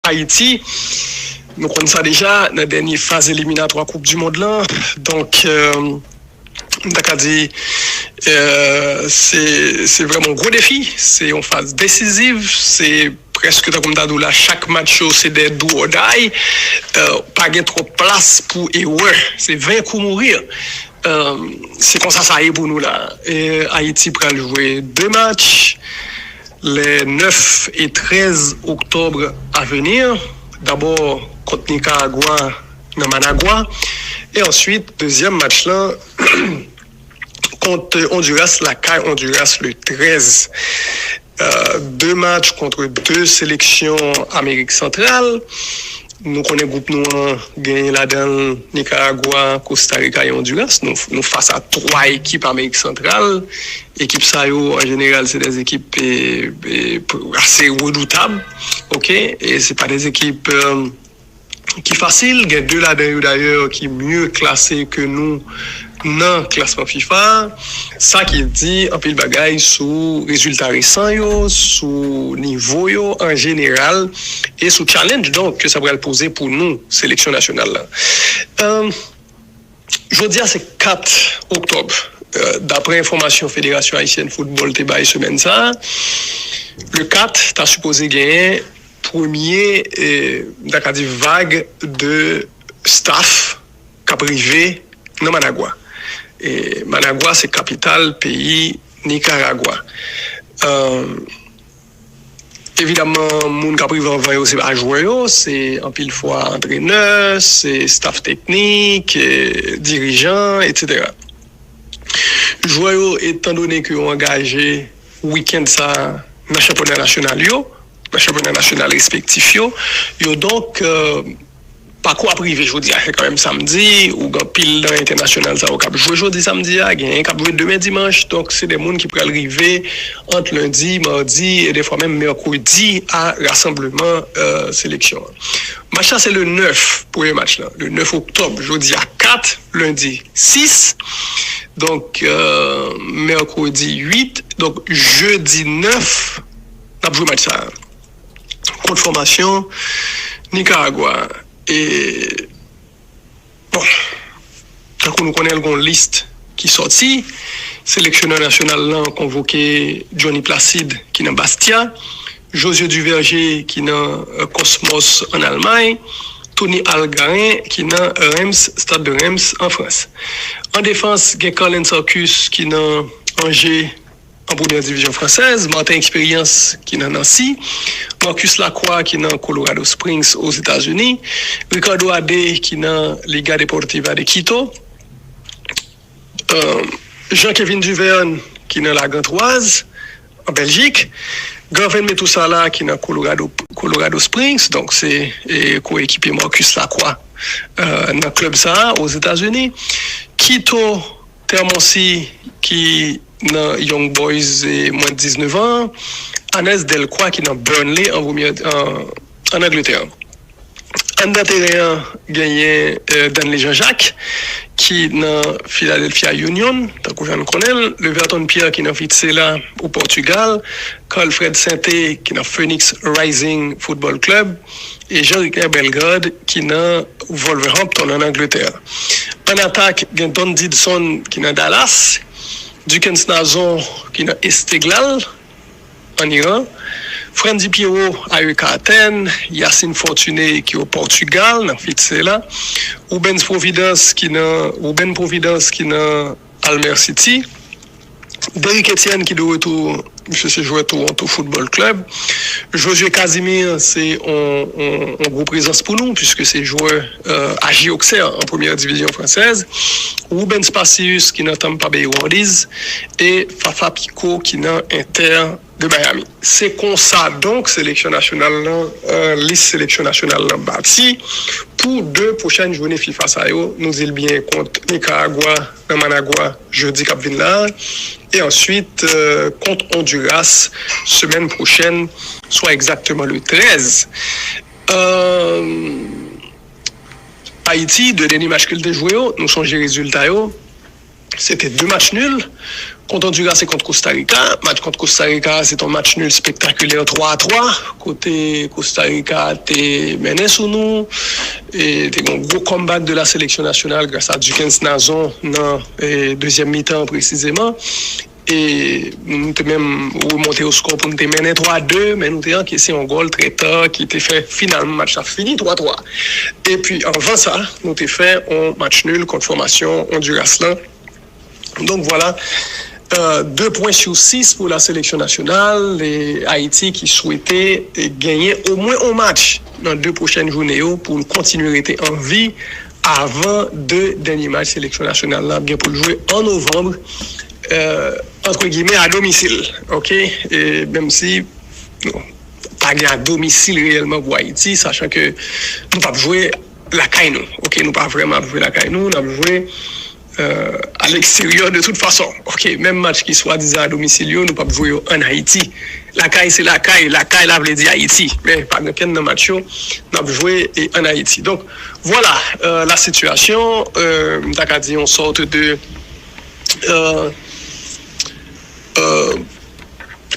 Haïti. Nous connaissons ça déjà dans la dernière phase éliminatoire Coupe du Monde là. Donc, d'accord dit, c'est vraiment un gros défi. C'est une phase décisive. C'est presque comme t'as dit là, chaque match c'est des do or die. Pas gain trop place pour erreur. C'est 20 coups mourir. C'est comme ça est pour nous là. Et Haïti va jouer 2 matchs les 9 et 13 octobre à venir. D'abord contre Nicaragua dans Managua et ensuite deuxième match là contre Honduras, la CAI Honduras le 13. 2 matchs contre 2 sélections Amérique centrale. Nous connaissons groupe nous gagné là-dedans Nicaragua, Costa Rica et Honduras. Nous face à 3 équipes Amérique centrale. Équipes ça en général c'est des équipes assez redoutables. OK, et c'est pas des équipes qui facile, il y a 2 là-dedans d'ailleurs qui mieux classés que nous dans le classement FIFA. Ça qui dit un pile bagaille sous résultats récents yo, sous niveau yo en général et sous challenge donc que ça va le poser pour nous sélection nationale là. Je dis c'est 4 octobre. D'après information Fédération haïtienne football te bail semaine ça. Le 4 t'as supposé gagner premier vague de staff qui a privé dans Managua. Et Managua, c'est capitale pays Nicaragua. Évidemment, moun qui a privé en c'est pas joueur, c'est en pile fois entraîneur, c'est staff technique, dirigeant, etc. Joueur, étant donné qu'ils ont engagé week-end ça dans le championnat national, le championnat national respectif, yo donc parcours privé, je vous dis, c'est quand même samedi, ou quand pile international, ça va jouer jeudi, samedi, il cap jouer demain, dimanche, donc c'est des gens qui peuvent arriver entre lundi, mardi, et des fois même mercredi à rassemblement sélection. Match là, c'est le 9, pour le match là, le 9 octobre, jeudi à 4, lundi 6, donc mercredi 8, donc jeudi 9, on a joué match ça. Contre formation Nicaragua. Et bon, tant qu'on nous connaît une liste qui sortit, sélectionneur national là convoqué Johnny Placide qui est dans Bastia, José Duverger qui est dans Cosmos en Allemagne, Tony Algarin qui est dans Reims, Stade de Reims en France. En défense, il y a Colin Sarkus qui est dans Angers en première division française, Martin Expérience qui est dans Nancy, Marcus Lacroix qui est dans Colorado Springs aux États-Unis, Ricardo Ade qui est dans Liga Deportiva de Quito, Jean-Kevin Duverne qui est dans la Gantoise en Belgique, Gaven Metoussala qui est dans Colorado Springs, donc c'est coéquipier Marcus Lacroix dans le club ça aux États-Unis, Quito Termonsi qui dans Young Boys et moins de 19 ans, Anes Delcroix qui est dans Burnley en Angleterre. En terrain, gagné Danley Jean-Jacques qui est dans Philadelphia Union, tant que je ne connais, le Verton Pierre qui est dans Vitsela au Portugal, Carl-Fred Sainté qui est dans Phoenix Rising Football Club et Jean-Ricard Belgrade qui est dans Wolverhampton en Angleterre. En attaque, il y a Don Didson qui est dans Dallas, Dukens Nazon qui est dans Esteglal en Iran, Frandy Pierrot à Athènes, Yacine Fortuné qui est au Portugal, dans Fitzela, Ruben Providence qui est dans Almer City, Derrick Etienne qui est de retour, je sais jouer Toronto Football Club, Josué Casimir c'est en gros présence pour nous puisque c'est joueur à Auxerre en première division française, Ruben Spacius qui est dans Tampa Bay Warriors et Fafa Pico qui est dans Inter de Miami. C'est comme ça donc sélection nationale liste sélection nationale bâti pour 2 prochaines journées FIFA ça yo, nous il bien contre Nicaragua dans Managua jeudi cap vinn là et ensuite contre Honduras semaine prochaine soit exactement le 13. Haïti, 2 derniers matchs qu'il a joué, nous sommes les résultats. C'était 2 matchs nuls Contre Honduras, c'est contre Costa Rica. Match contre Costa Rica, c'est un match nul spectaculaire 3-3. Côté Costa Rica, t'es mené sous nous. Et t'es un gros comeback de la sélection nationale grâce à Dukens Nazon dans deuxième mi-temps précisément. Et nous avons même remonté au score pour nous mener 3-2, mais nous avons encaissé un goal très tard qui était fait finalement, le match a fini 3-3. Et puis avant ça, nous avons fait un match nul contre formation Honduras là. Donc voilà, 2 points sur 6 pour la sélection nationale et Haïti qui souhaitait gagner au moins un match dans 2 prochaines journées pour continuer à être en vie avant 2 derniers matchs sélection nationale là, bien pour jouer en novembre. Entre guillemets à domicile, ok, et même si pas à domicile réellement pour Haïti, sachant que nous pas jouer la caille nous, ok, nous pas vraiment jouer la caille nous avons joué à l'extérieur de toute façon, ok, même match qui soit disant à domicile, nous pas jouer en Haïti. La caille c'est la caille là veut dire Haïti, mais pas dans quel match nous avons joué en Haïti. Donc voilà la situation, t'as dit on sort de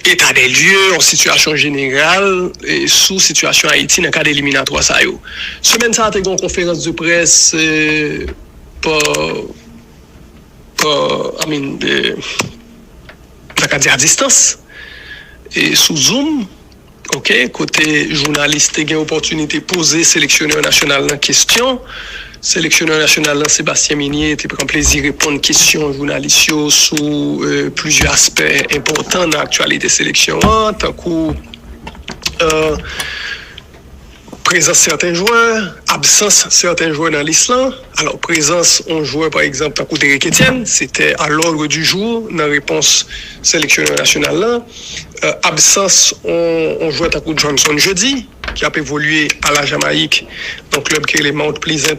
état des lieux en situation générale et sous situation Haïti dans le cas d'éliminatoire ça yo. Semaine ça a été une conférence de presse à distance et sous Zoom. OK, côté journaliste a eu opportunité de poser sélectionneur national en question. Sélectionneur national Sébastien Minier était prend plaisir répondre aux questions journalistes sur plusieurs aspects importants dans l'actualité sélection, tant que présence certains joueurs, absence certains joueurs dans l'Islam. Alors présence un joueur par exemple tant que Derek Etienne, c'était à l'ordre du jour dans réponse sélectionneur national là. Absence on joueur tant que Johnson jeudi qui a évolué à la Jamaïque, donc club qui est les Mount Pleasant.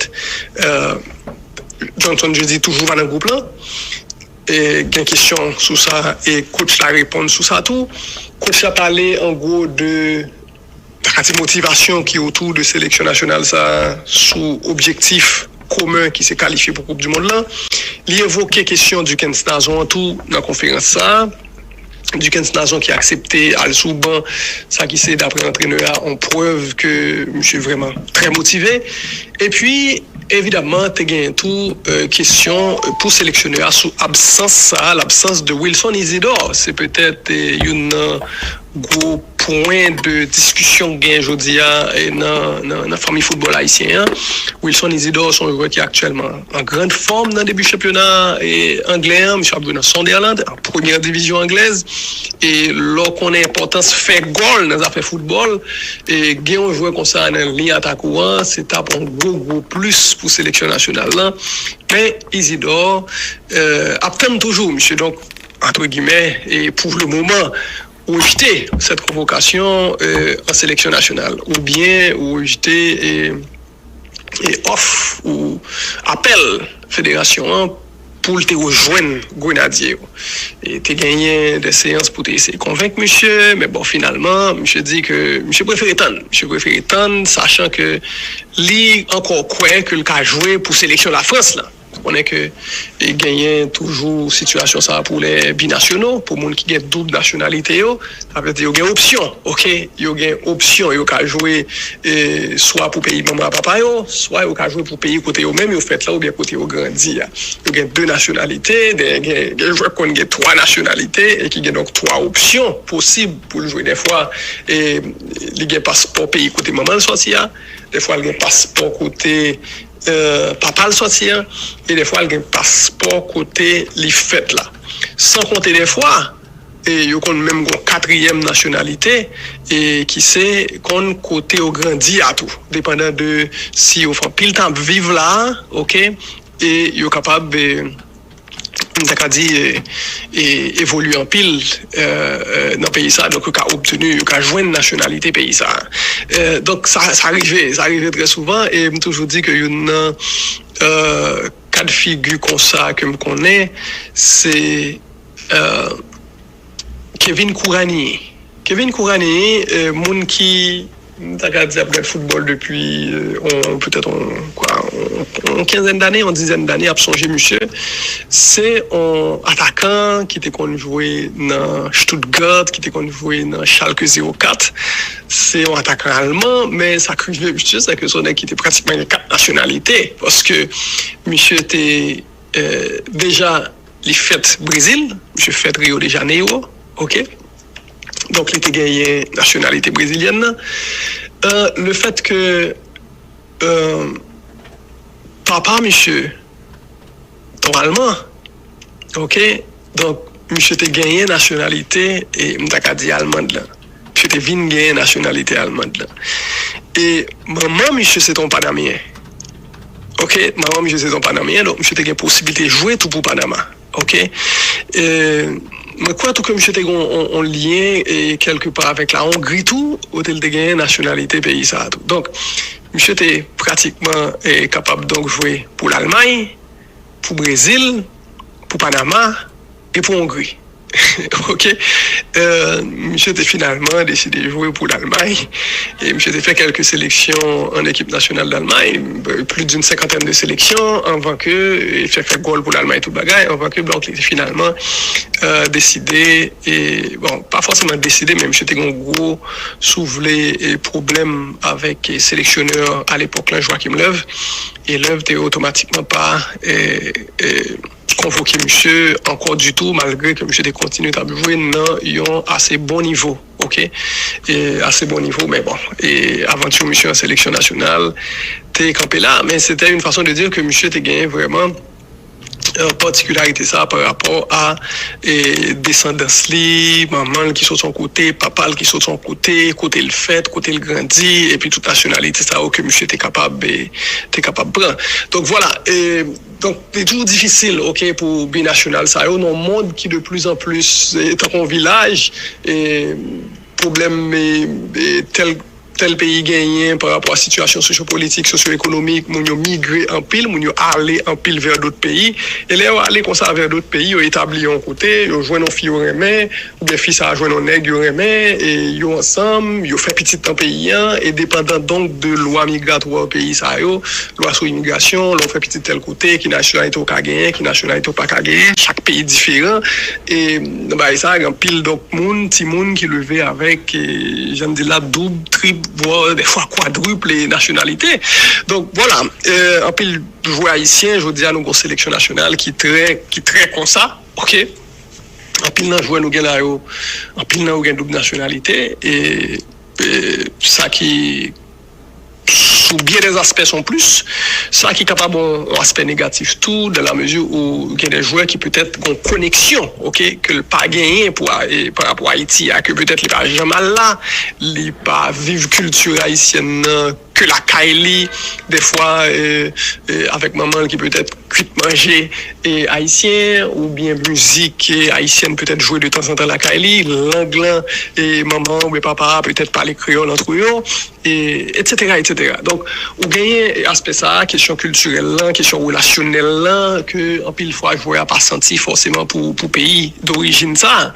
Johnson jeudi toujours dans le groupe là. Et il y a une question sur ça et coach la répond sur ça tout. Coach a parlé en gros de la motivation qui est autour de sélection nationale ça sous objectif commun qui s'est qualifié pour Coupe du Monde là. Il évoquait question du Dukens Nazon tout dans la conférence ça. Dukens Nazon qui a accepté Al Souban, ça qui c'est d'après l'entraîneur en preuve que monsieur est vraiment très motivé. Et puis évidemment, tu as gagné tout question pour sélectionneur sur l'absence de Wilson Isidore. C'est peut-être une gros point de discussion gain aujourd'hui dans la famille football haïtien. Wilson Isidore son joueur qui est actuellement en grande forme dans le début du championnat anglais, monsieur Abdou dans Sunderland en première division anglaise et lorsqu'on a importance faire goal dans affaires football et gain un joueur comme ça dans ligne attaquant, c'est un gros plus pour sélection nationale là. Mais Isidore attend toujours monsieur, donc entre guillemets et pour le moment rejeter cette convocation en sélection nationale ou bien rejeter et off ou appel fédération pour te rejoindre Grenadier et te gagné des séances pour essayer de convaincre monsieur, mais bon finalement monsieur dit que monsieur préfère tendre sachant que lui encore croit que le cas jouer pour sélection la France là. On est que il gagne toujours situation ça pour les binationaux, pour monde qui gagne double nationalité ça veut dire il y a option, OK, il y a option, il y a jouer soit pour pays maman papa soit il y a jouer pour pays côté eux même, il fait là ou bien côté au grandi. Il y a 2 nationalités, des joueurs qui ont 3 nationalités et qui ont donc 3 options possibles pour jouer des fois et il y a passeport pays côté maman sortir, des fois il y a passeport côté papa le sortir et des fois il y a un passeport côté les fêtes là sans compter des fois et il y a même une 4e nationalité et qui c'est qu'on côté au grandi à tout dépendant de si on fait pile temps vivre là, OK, et il est capable on dit évoluer en pile dans le pays ça, donc il a obtenu, il a joint une nationalité pays ça. Donc ça arrivait très souvent et je toujours dit que il y a une cas de figure comme ça que je connais, c'est Kevin Kourani, monde qui T'as qu'à dire après le football depuis peut-être une quinzaine d'années, une dizaine d'années, à songer monsieur. C'est un attaquant qui était connu jouer dans Stuttgart, qui était connu jouer dans Schalke 04. C'est un attaquant allemand, mais ça que je veux monsieur, c'est que son équipe était pratiquement une quatre nationalités, parce que monsieur était déjà les fêtes Brésil, monsieur fait Rio de Janeiro, ok. Donc, il était gagné nationalité brésilienne. Le fait que papa, monsieur, ton allemand, ok, donc, monsieur était gagné nationalité et m't'a dit allemande là. Monsieur était venu gagner nationalité allemande là. Et maman, monsieur, c'est ton panamien. Ok, maman, monsieur, c'est ton panamien, donc monsieur était possibilité de jouer tout pour Panama. Ok. Mais quoi, tout comme j'étais en lien et quelque part avec la Hongrie, tout, hôtel de gagner nationalité pays ça. Tout. Donc, monsieur était pratiquement capable de jouer pour l'Allemagne, pour le Brésil, pour Panama et pour Hongrie. Ok. Monsieur était finalement décidé de jouer pour l'Allemagne et monsieur a fait quelques sélections en équipe nationale d'Allemagne, plus d'une cinquantaine de sélections avant que il fait goal pour l'Allemagne tout bagaille, avant que Blanc était finalement décidé et bon pas forcément décidé mais monsieur était un gros souvelé et problème avec les sélectionneurs à l'époque là Joachim Löw et Löw était automatiquement pas convoqué monsieur encore du tout malgré que monsieur continue à jouer dans un assez bon niveau, ok, et assez bon niveau mais bon et aventure monsieur en sélection nationale t'es campé là mais c'était une façon de dire que monsieur t'es gagné vraiment particularité ça par rapport à descendance li, maman qui sont de son côté, papa qui sont de son côté le fait, côté le grandi et puis toute nationalité ça que monsieur était capable de prendre. Donc voilà, donc c'est toujours difficile OK pour binational ça dans un monde qui de plus en plus est un village et problème tel pays gagné par rapport à la situation socio-politique, socio-économique, moun yo migré en pile, moun yo aller en pile vers d'autres pays. Et là, aller comme ça vers d'autres pays, yo établi un côté, yo joindre nos filles au remè, ou bien fils à joindre nos nèg yo remè, et yo ensemble, yo fait petit temps paysan, et dépendant donc de loi migratoire au pays ça yo, loi sur immigration, l'on fait petit tel côté, qui nationalité au ka gagner, qui nationalité au pas ka gagner, chaque pays différent, et bah ça, en pile donc moun, ti moun qui levé avec, j'aime dire là, double, triple, voire des fois quadruple les nationalités. Donc voilà, en pile joueur haïtien, je dis à nous sélection nationale qui très comme ça, ok. En pile nan joueur nous gagne là, en pile nan gagne double nationalité et ça qui sous bien des aspects sont plus, ça qui est capable d'un aspect négatif tout, dans la mesure où il y a des joueurs qui peut-être ont connexion, ok, que le pas gagné par rapport à Haïti, que peut-être les pas jamais là, les pas vivre culture haïtienne que la Kaili, des fois avec maman qui peut-être cuite manger et haïtien ou bien musique haïtienne peut-être jouer de temps en temps la Kaili, l'anglais et maman ou papa peut-être parler créole entre eux et etc. Donc ou gagner aspect ça, question culturelle là, question relationnelle là que en pile fois jouer à pas senti forcément pour pays d'origine ça.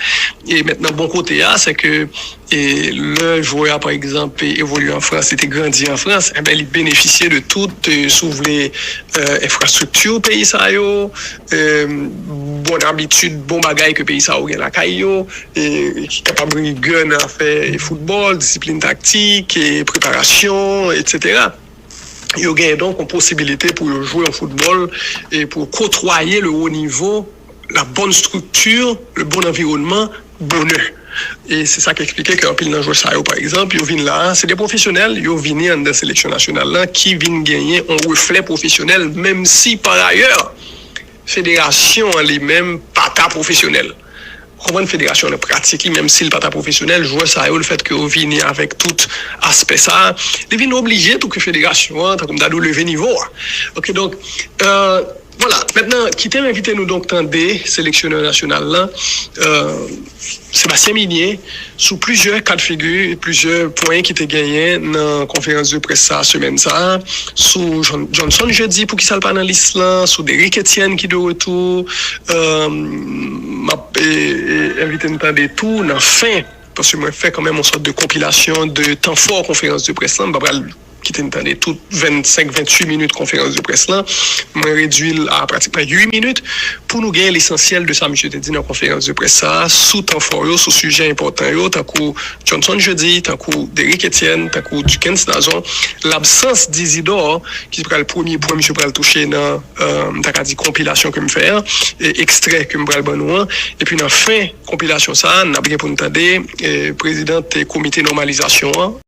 Et maintenant bon côté c'est que et le joueur par exemple évolué en France, était grandi en France, eh ben il bénéficiait de toutes les infrastructures pays ça yo, bonne habitude, bon bagage que pays ça a la caillou et qui capable de gun à faire football, discipline tactique et préparation etc. Il y a donc une possibilité pour jouer au football et pour côtoyer le haut niveau, la bonne structure, le bon environnement, bonheur. Et c'est ça qui expliquait qu'un pile dans joueur ça par exemple, ils viennent là, c'est des professionnels, ils viennent dans la sélection nationale là qui viennent gagner un reflet professionnel même si par ailleurs fédération en lui-même pas ta professionnel. Comment une fédération de pratique même si le pas ta professionnel, joueur ça le fait que viennent avec tout aspect ça, ils viennent obligés tout que fédération comme d'adou lever niveau. OK donc voilà, maintenant, qui t'a invité nous donc dans des sélectionneurs nationaux là, Sébastien Minier, sous plusieurs cas de figure, plusieurs points qui étaient gagnés dans la conférence de presse ça, semaine ça, sous Johnson jeudi pour qui ça le pas dans l'Island, sous Derrick Etienne qui de retour, m'a invité nous dans des tours, dans fin parce que moi, je fais quand même une sorte de compilation de temps fort conférence de presse là, qui t'entendait toutes 25-28 minutes conférence de presse là, moi réduit à pratiquement 8 minutes pour nous gagner l'essentiel de ça, monsieur te dit dans la conférence de presse ça, sous temps fort, sous sujet important, tant que Johnson jeudi, tant que Derrick Etienne, tant que Dukens Nazon, l'absence d'Isidore, qui sera le premier point, monsieur pral toucher dans, t'as dit compilation que me faire, et extrait que me pral bon, et puis dans fin compilation ça, n'a bien pour nous t'aider, président du comité normalisation,